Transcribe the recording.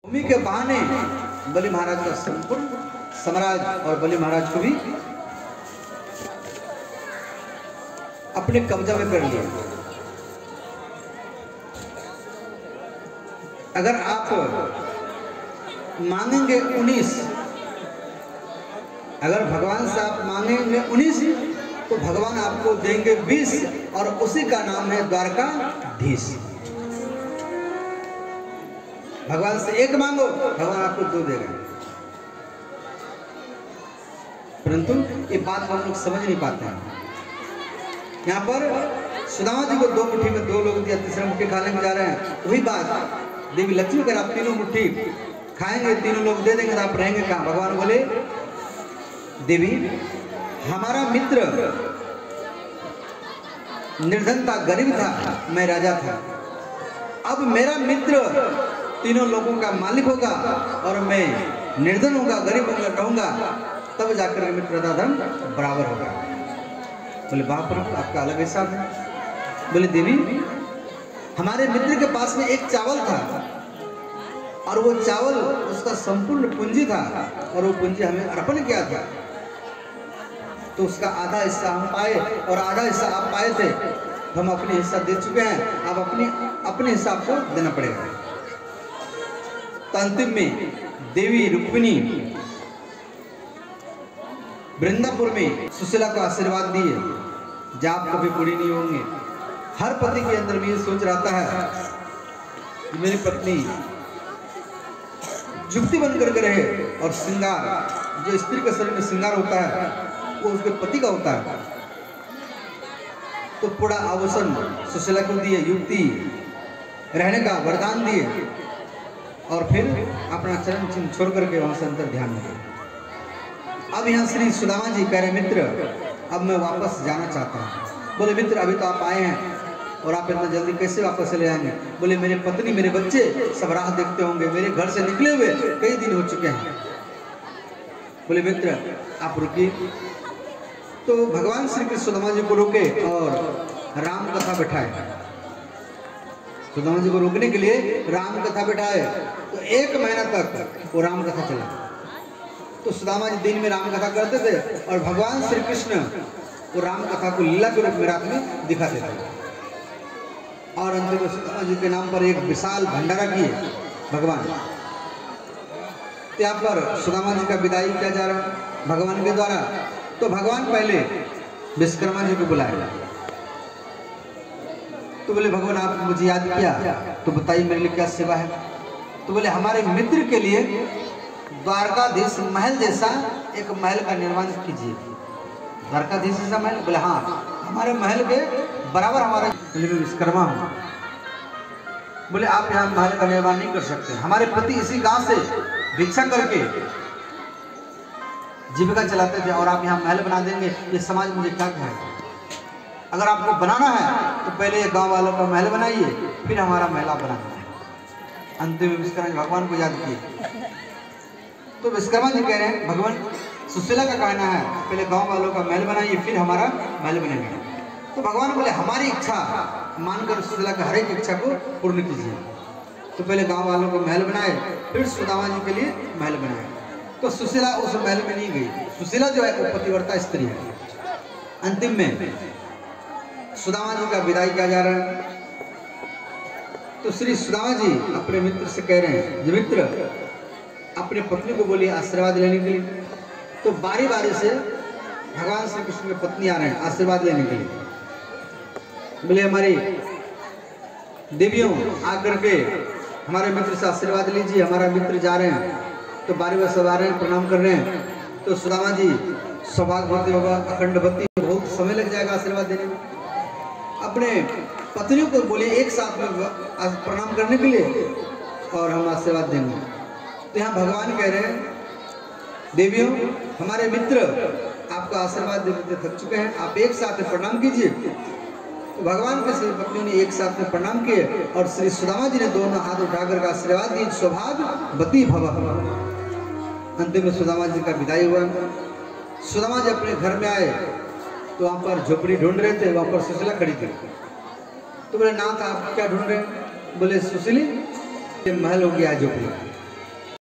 भूमि के बहाने बलि महाराज का संपूर्ण साम्राज्य और बलि महाराज को भी अपने कब्जा में कर लिया। अगर आप मांगेंगे 19, अगर भगवान से आप मांगेंगे 19 तो भगवान आपको देंगे 20 और उसी का नाम है द्वारकाधीश। भगवान से 1 मांगो, भगवान आपको 2 देगा। परंतु ये बात हम लोग समझ नहीं पाते हैं। यहाँ पर सुदामा जी को 2 मुट्ठी में 2 लोग दिया, तीसरा मुट्ठी खाने में जा रहे हैं। वही बात देवी लक्ष्मी कर आप 3 मुट्ठी खाएंगे, 3 लोग दे देंगे तो आप रहेंगे कहाँ? भगवान बोले देवी हमारा मित्र निर्धन था, गरीब था, मैं राजा था। अब मेरा मित्र 3 लोगों का मालिक होगा और मैं निर्धन होगा, गरीब रहूंगा, तब जाकर मित्र धन बराबर होगा। बोले बाप रे, आपका अलग हिसाब है। बोले देवी हमारे मित्र के पास में एक चावल था और वो चावल उसका संपूर्ण पूंजी था और वो पूंजी हमें अर्पण किया था, तो उसका आधा हिस्सा हम पाए और आधा हिस्सा आप पाए थे, हम अपने हिस्सा दे चुके हैं, अब अपने हिसाब को देना पड़ेगा। तो अंतिम में देवी रुक्मिणी वृंदापुर में सुशीला को आशीर्वाद दिए, जाप कभी पूरी नहीं होंगे। हर पति के अंदर में ये सोच रहता है कि मेरी पत्नी जुक्ति बन करके रहे और श्रृंगार, जो स्त्री के शरीर में श्रृंगार होता है वो उसके पति का होता है। तो पूरा आभूषण सुशीला को दिए, युक्ति रहने का वरदान दिए और फिर अपना चरण चिन्ह छोड़ करके वहां से अंतर ध्यान में गए। अब यहाँ श्री सुदामा जी कह रहे मित्र अब मैं वापस जाना चाहता हूँ। बोले मित्र अभी तो आप आए हैं और आप इतना जल्दी कैसे वापस चले आएंगे? बोले मेरे पत्नी मेरे बच्चे सब राह देखते होंगे, मेरे घर से निकले हुए कई दिन हो चुके हैं। बोले मित्र आप रुकिए। तो भगवान श्री कृष्ण सुदामा जी को रोके और राम कथा बैठाए। सुदामा जी को रोकने के लिए राम कथा बैठाए। तो 1 महीना तक वो राम कथा चला। तो सुदामा जी दिन में राम कथा करते थे और भगवान श्री कृष्ण वो राम कथा को लीला के रूप में रात में दिखाते थे। और अंत में सुदामा जी के नाम पर एक विशाल भंडारा किए भगवान। यहाँ पर सुदामा जी का विदाई किया जा रहा है भगवान के द्वारा। तो भगवान पहले विश्वकर्मा जी को बुलाए। तो बोले भगवान आप मुझे याद किया तो बताइए मेरे लिए क्या सेवा है? तो बोले हमारे मित्र के लिए द्वारकाधीश महल जैसा एक महल का निर्माण कीजिए। द्वारकाधीश जैसा महल? बोले हाँ, हमारे महल के बराबर हमारा विश्वकर्मा हूँ। बोले आप यहाँ महल का निर्माण नहीं कर सकते, हमारे पति इसी गांव से भिक्षा करके जीविका चलाते थे और आप यहाँ महल बना देंगे, ये समाज मुझे क्या कहेगा? अगर आपको बनाना है तो पहले ये गांव वालों का महल बनाइए, फिर हमारा महल आप बनाना है। अंतिम में विश्वकर्मा भगवान को याद किए। तो विश्वकर्मा जी कह रहे हैं भगवान सुशीला का कहना है पहले गांव वालों का महल बनाइए फिर हमारा महल बनेगा। तो भगवान बोले हमारी इच्छा मानकर सुशीला का हर एक इच्छा को पूर्ण कीजिए। तो पहले गांव वालों को महल बनाए, फिर सुदामा जी के लिए महल बनाए। तो सुशीला उस महल में नहीं गई। सुशीला जो है वो पतिव्रता स्त्री है। अंतिम में सुदामा जी का विदाई किया जा रहा है। तो श्री सुदामा जी अपने मित्र से कह रहे हैं मित्र अपने पत्नी को बोलिए आशीर्वाद लेने के लिए। तो बारी बारी से भगवान श्री कृष्ण की पत्नी आ रहे हैं आशीर्वाद लेने के लिए। बोले हमारी देवियों आकर के हमारे मित्र से आशीर्वाद लीजिए, हमारा मित्र जा रहे हैं। तो बारी बार सब आ रहे हैं, प्रणाम कर रहे हैं। तो सुदामा जी सौभाग्यवती होगा, अखंडवती, बहुत समय लग जाएगा आशीर्वाद देने में। अपने पत्नियों को बोले एक साथ में प्रणाम करने के लिए और हम आशीर्वाद देंगे। तो यहाँ भगवान कह रहे हैं देवियों हमारे मित्र आपका आशीर्वाद देते थक चुके हैं, आप एक साथ में प्रणाम कीजिए। तो भगवान के सभी पत्नियों ने एक साथ में प्रणाम किए और श्री सुदामा जी ने दोनों हाथ उठाकर का आशीर्वाद दिए सौभाग्यवती भव। अंतिम में सुदामा जी का विदाई हुआ। सुदामा जी अपने घर में आए तो वहाँ पर झोपड़ी ढूंढ रहे थे, वहाँ पर सुशीला खड़ी थी। तो बोले नाथ आप क्या ढूंढ रहे हैं? बोले सुशीली महल हो गया झोपड़ी।